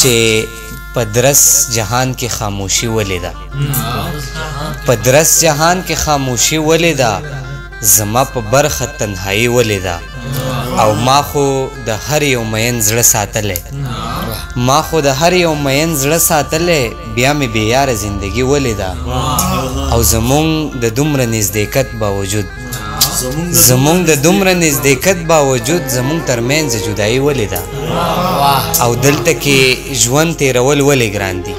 چې په درس جهان کې خاموشي ولې ده، په درس جهان کې خاموشي ولې ده، زما په برخه تنهایی ولې ده، او ما خو د هر یو مین زړه ساتلی، ما خو د هر یو مین زړه ساتلی، بیا مې بې یاره زندګي ولې ده، او زمونږ د دومره نزدېکت باوجود، زمونږ د دومره نزدېکت باوجود زمونږ ترمنځ جدایي ولې ده، او دلته کې ژوند تیرول ولې ګران دي،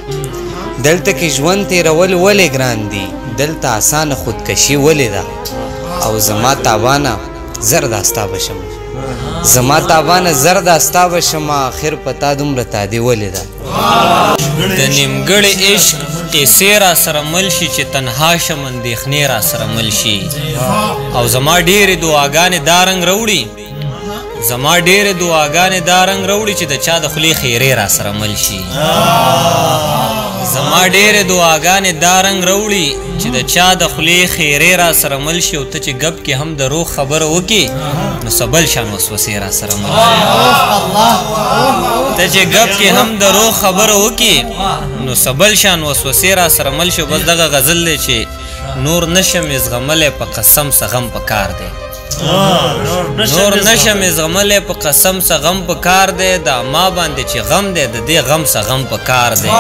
دلته کې ژوند تیرول ولې ګران دي، دلته اسانه خودکشي ولې ده، او زما تاوانه زر داستا بشم، زما تاوانه زر داستا بشم، آخر پتا دومره تادي ولې ده. د نیمګړي عشق قصې را سره مل شي چې تنها شم اندېښنې را سره مل شي، او زما ډېرې دعاګانې دا رنګ راوړي، زما ډېرې دعاګانې دا رنګ راوړي چې د چا د خولې خیرې را سره مل شي، زما ډېرې دعاګانې دا رنګ راوړي چې د چا د خولې خیرې را سره مل شي، او ته چې ګپ کې هم د روح خبره وکې نو سبل شان وسوسې را سره مل شي، ته چې ګپ کې هم د روح خبره وکې نو سبل شان وسوسې را سره مل شي. بس دغه غزل دی چې نور نشم زغملی په قسم څه غم په کار دی، نور نشم زغملی په قسم څه غم په کار دی، دا ما باندې چې غم دی د دې غم څه غم په کار دی،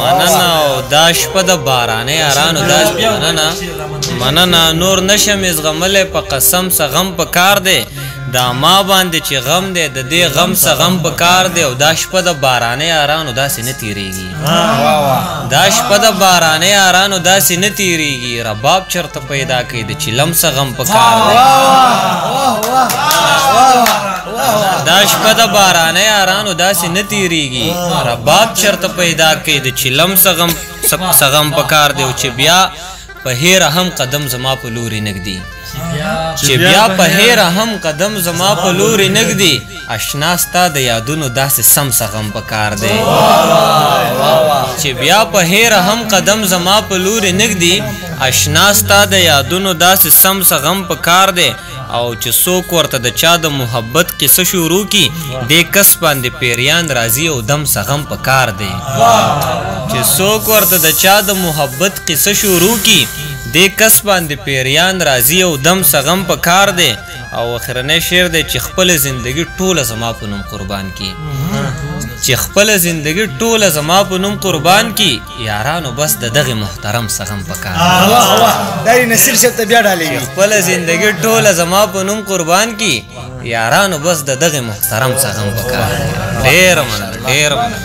مننه او دا شپه د بارانې یارانو دا مننه، نور نشم زغملی په قسم څه غم په کار دی، دا ما باندې چې غم دی د دې غم څه غم په کار دی، او دا شپه د بارانې یارانو داسې نه تیریږي، دا شپه د بارانې یارانو داسې نه تیریږي، رباب چرته پیدا کوي د چلم څه غم په کار دی، دا شپه د بارانې یارانو داسې نه تیریږي، رباب چرته پیدا کوي د چلم څه غم په کار دی، او چې بیا په هیره هم قدم زما په لوري نږدي، چې بیا په هیره هم قدم زما په لوري نږدي، اشنا ستا د یادونو داسې سم څه غم په کار دی، چې بیا په هیره هم قدم زما په لوري نږدي، اشنا ستا د یادونو داسې سم څه غم په کار دی، او چې څوک ورته د چا د محبت قصه شروع کی دې کس باندې پیریان راځي او دم څه غم په کار دی، چې څوک ورته د چا د محبت قصه شروع کی دې کس باندې پیریان راځي او دم څه غم په کار دی، او اخرنی شعر دی چې خپل زندگی ټوله زما په نوم قربان کی، چې خپل زندگی ټوله زما په نوم قربان کی، یارانو بس د دغه محترم څه غم په کار دی، نصیر شپ ته بیا ډالېږي، خپل زندگی ټوله زما په نوم قربان کی، یارانو بس د دغه محترم څه غم په کار دی. ډېر مننه، ډېر مننه.